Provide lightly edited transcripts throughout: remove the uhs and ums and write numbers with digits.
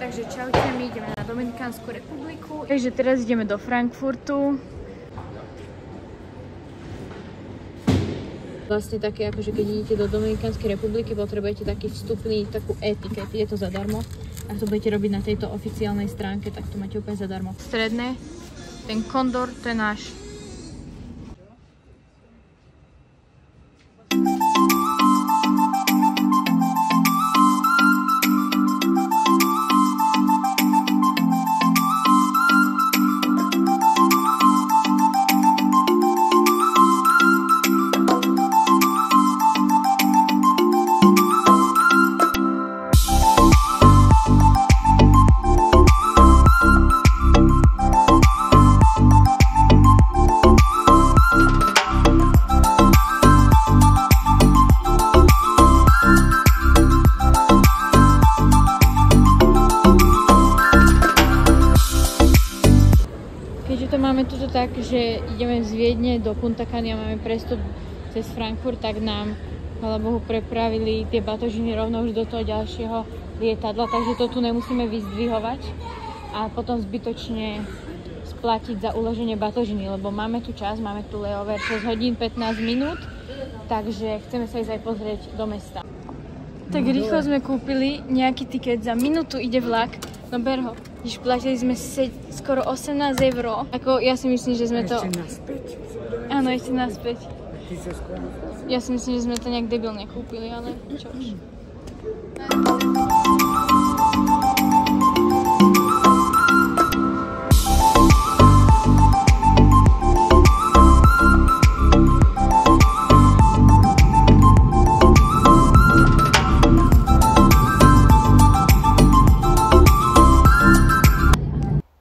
Takže čaute, my ideme na Dominikánsku republiku. Takže teraz ideme do Frankfurtu. Vlastne také, akože keď idete do Dominikánskej republiky, potrebujete taký vstupný, takú etiket. Je to zadarmo. Ak to budete robiť na tejto oficiálnej stránke, tak to máte úplne zadarmo. Stredné, ten kondor, to je náš. Máme tuto tak, že ideme z Viedne do Punta Cany a máme prestup cez Frankfurt, tak nám, chvála Bohu, prepravili tie batožiny rovno už do toho ďalšieho lietadla, takže to tu nemusíme vyzdvihovať a potom zbytočne splatiť za uloženie batožiny, lebo máme tu čas, máme tu layover 6 hodín 15 minút, takže chceme sa ísť aj pozrieť do mesta. Tak rýchlo sme kúpili nejaký tiket, za minútu ide vlak. No ber ho. Když platili sme skoro 18 €. Ako ja si myslím, že sme to... Ešte naspäť. Áno, ešte naspäť. Ty sa skôr... Ja si myslím, že sme to nejak debilne kúpili, ale čož.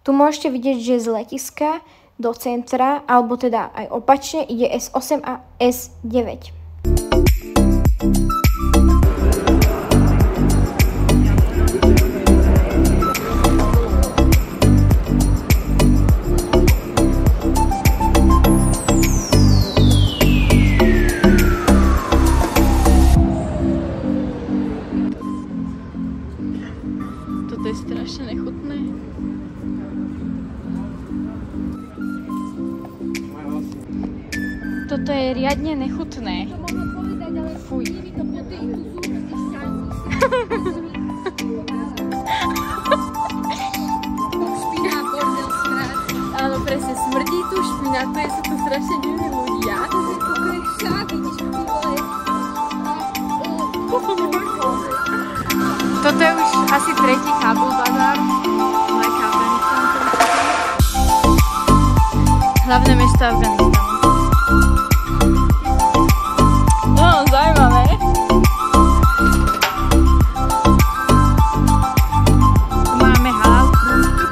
Tu môžete vidieť, že z letiska do centra, alebo teda aj opačne, ide S8 a S9. Toto je strašne nechutné. Toto je riadne nechutné. Fuj. Špina, bordel, smrad. Áno, presne, smrdí tu špina, to sú tu strašne divní ľudia. Toto je už asi tretí Kábul bazár. Hlavné mesto Afganistanu. No, zaujímavé. Máme halal krúžok.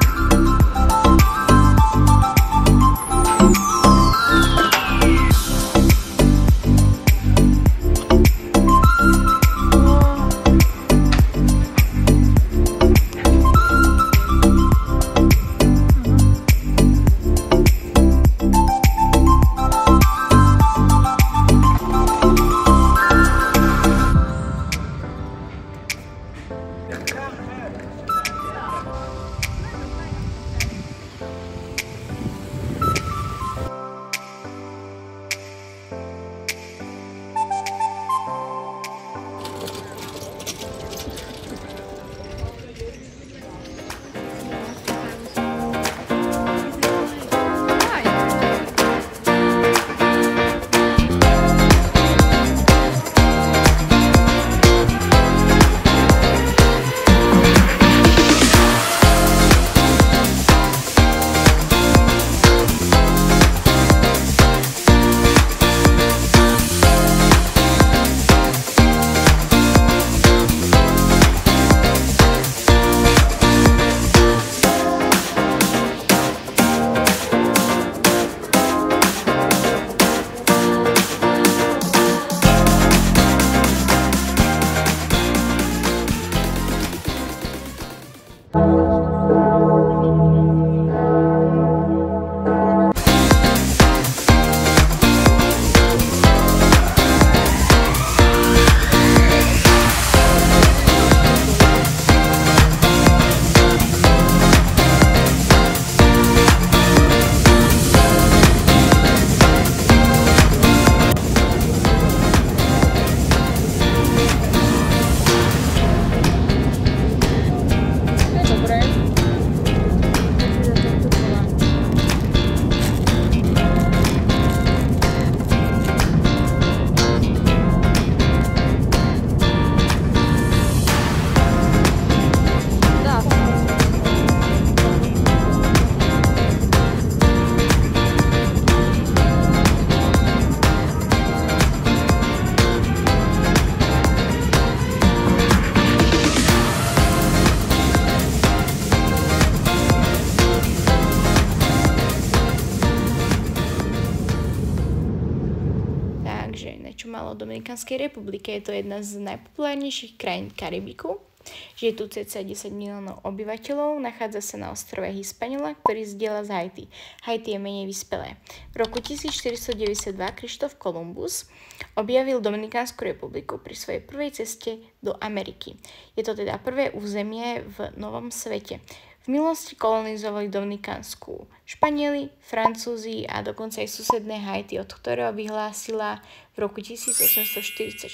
Dominikánskej republike. Je to jedna z najpopulárnejších krajín Karibiku. Žije tu cca 10 miliónov obyvateľov, nachádza sa na ostrove Hispaniola, ktorý zdieľa z Haiti. Haiti je menej vyspelé. V roku 1492 Krištof Kolumbus objavil Dominikánsku republiku pri svojej prvej ceste do Ameriky. Je to teda prvé územie v Novom svete. V minulosti kolonizovali Dominikánsku Španieli, Francúzi a dokonca aj susedné Haiti, od ktorého vyhlásila v roku 1844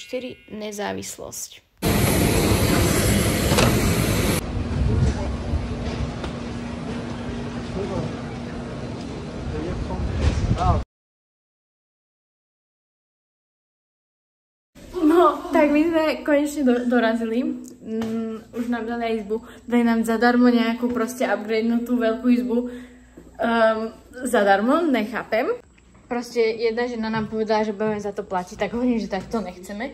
nezávislosť. No, tak my sme konečne dorazili. Už nám dali izbu. Dali nám zadarmo nejakú proste upgradenutú veľkú izbu. Zadarmo, nechápem. Proste jedna žena nám povedala, že budeme za to platiť, tak hovorím, že takto nechceme.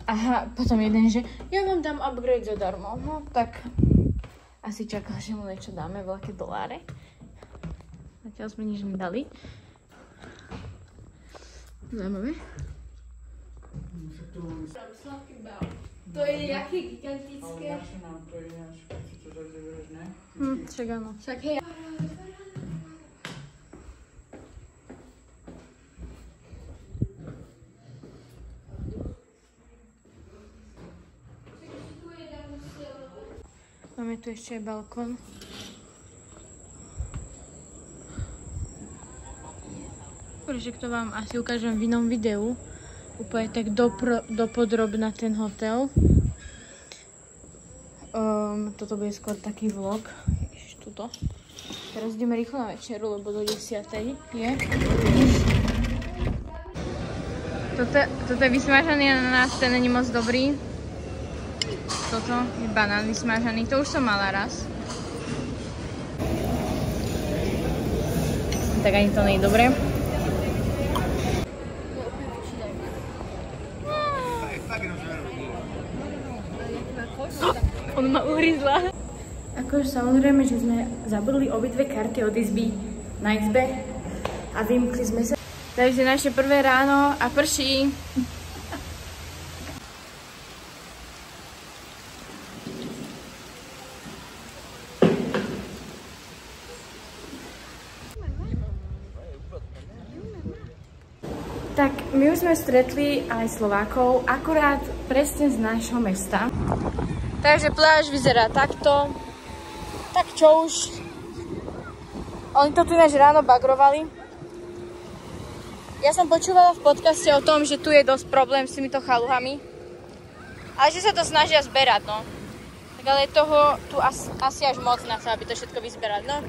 A potom jeden, že ja vám dám upgrade zadarmo. No, tak asi čakala, že mu niečo dáme, veľké doláre. Zatiaľ sme nič nedali. Zaujímavé. To je jaké gigantické. Však áno. Však hej. Máme tu ešte aj balkón. Že to vám asi ukážem v inom videu. Úplne tak dopodrobna ten hotel. Toto bude skôr taký vlog. Ježiš, tuto. Teraz ideme rýchlo na večeru, lebo do 10:00 je. Toto je vysmažaný ananás, ten není moc dobrý. Toto je banán vysmažaný, to už som mala raz. Tak ani to nie je dobré. On ma uhryzla. Akože samozrejme, že sme zabudli obidve karty od izby na izbe a vymkli sme sa. Takže naše prvé ráno a prší. Tak, my už sme stretli aj Slovákov, akurát presne z nášho mesta. Takže pláž vyzerá takto. Tak čo už? Oni to tu ináč ráno bagrovali. Ja som počúvala v podcaste o tom, že tu je dosť problém s týmito chaluhami. Ale že sa to snažia zberať, no. Tak ale toho tu asi až moc na to, aby to všetko vyzberať, no.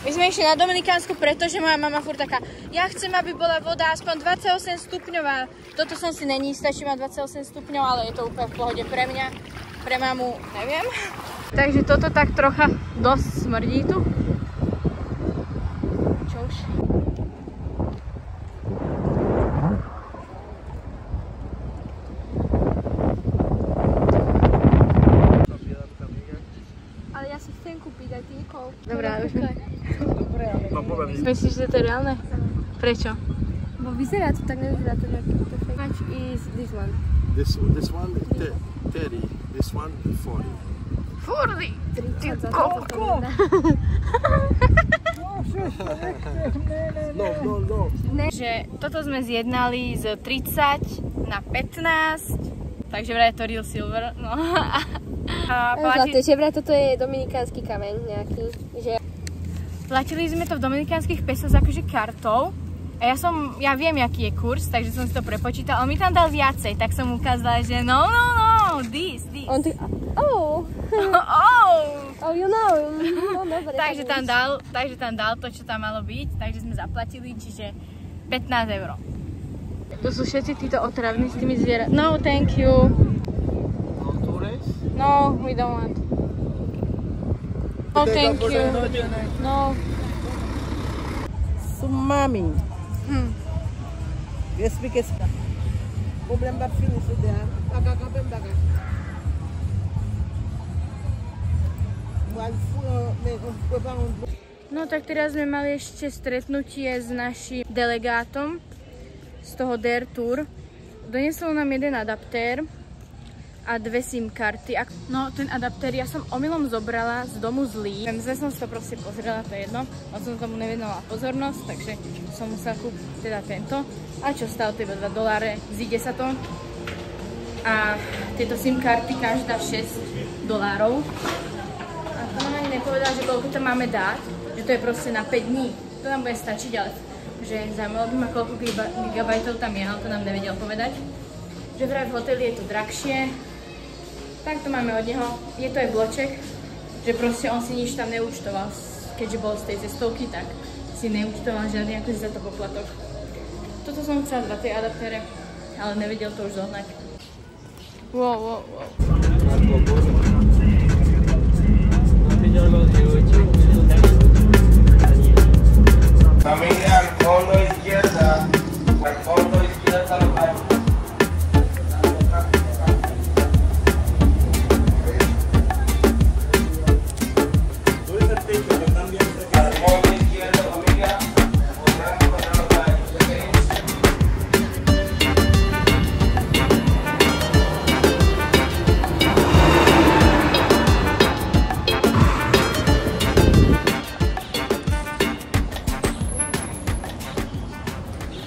My sme išli na Dominikánsku, pretože moja mama furt taká, ja chcem, aby bola voda aspoň 28 stupňová. Toto som si není istá, či má 28 stupňov, ale je to úplne v pohode pre mňa. Pre mamu, neviem. Takže toto tak trocha dosť smrdí tu. Čo už? Ale ja si chcem kúpiť aj ty Nikol. Dobrá, už myslíš, že to je reálne? Prečo? Bo vyzerá to tak, nevyzerá to nejaký fake. How much is this one? This one 30, this one 40. 40? Ty koľko? No. Že toto sme zjednali z 30 na 15, takže vraj je to real silver. No. Že vraj toto je dominikánsky kameň nejaký. Že... Platili sme to v dominikánskych pesos akože kartou. A ja viem, aký je kurz, takže som si to prepočítal. On mi tam dal viacej, tak som ukázala, že no, this. On ty... Oh, you know. No, dobre, takže tam dal to, čo tam malo byť, takže sme zaplatili, čiže 15 €. To sú všetci títo otravní s tými zvieratami. No, thank you. No, we don't want. No, thank you. No. Sumami. Explique isso. Problema da filha, isso dela. No tak teraz sme mali ešte stretnutie s našim delegátom z toho Dare Tour. Donesol nám jeden adaptér a 2 SIM karty. No ten adaptér ja som omylom zobrala z domu zlý. Zle som si to proste pozrela, to je jedno. A som tomu nevenovala pozornosť, takže som musela kúpiť teda tento. A čo stalo to iba $2, zíde sa to. A tieto SIM karty každá $6. A to nám ani nepovedal, že koľko to máme dať, že to je proste na 5 dní. To nám bude stačiť, ale že zaujímalo by ma, koľko gigabajtov tam je, ale to nám nevedel povedať. Že vraj v hoteli je to drahšie. Tak to máme od neho. Je to aj bloček, že proste on si nič tam neúčtoval, keďže bol z tej cestovky, tak si neúčtoval žiadny akože za to poplatok. Toto som chcela 2 tie adaptéry, ale nevedel to už zohnať. Wow. Familia al fondo izquierda lo hay.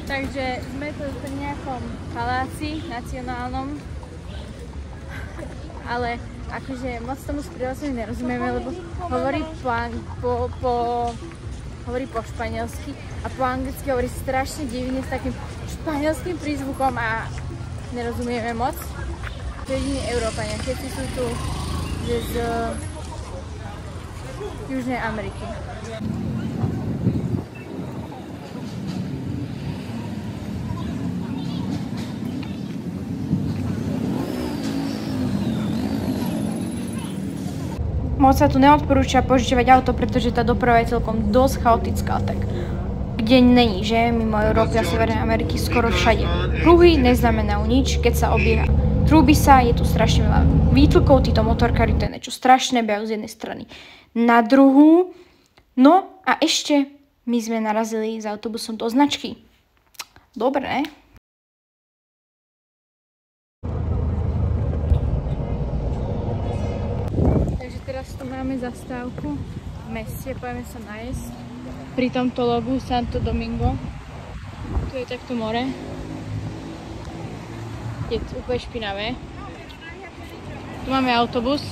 Takže sme tu v nejakom paláci nacionálnom, ale akože moc tomu sprievodcovi nerozumieme, lebo hovorí hovorí po španielsky a po anglicky hovorí strašne divne s takým španielským prízvukom a nerozumieme moc. To je jediní Európania, všetci sú tu z Južnej Ameriky. Moc sa tu neodporúča požičovať auto, pretože tá doprava je celkom dosť chaotická, tak kde není, že mimo Európy a Severnej Ameriky skoro všade. Pruhy neznamenajú nič, keď sa obieha. Trúbi sa, je tu strašne veľa výtlkov, títo motorkári, to je niečo strašné, behajú z jednej strany na druhú. No a ešte my sme narazili s autobusom do značky. Dobre, ne? Teraz tu máme zastávku v meste, pojeme sa nájsť. Pri tomto logu Santo Domingo. Tu je takto more. Je to úplne špinavé. Tu máme autobus.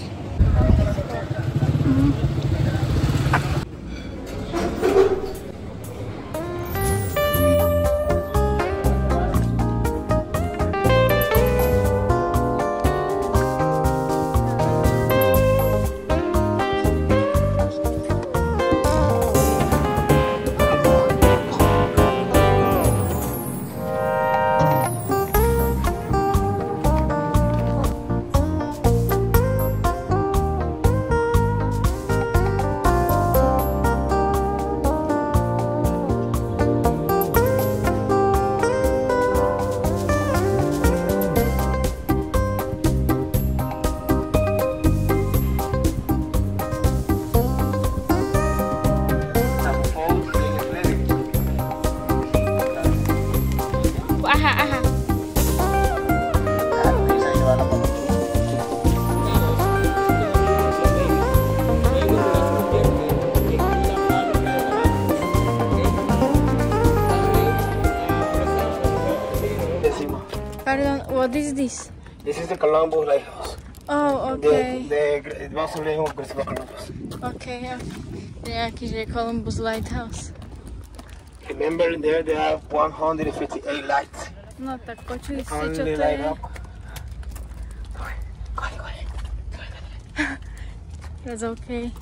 Pardon, what is this? This is the Columbus Lighthouse. Oh, okay. The mausoleum of Christopher Columbus. Okay, yeah. Nejaký, že Columbus Lighthouse. Remember, there they have 158 lights. No tak počuli ste, čo to je? Go ahead. That's okay.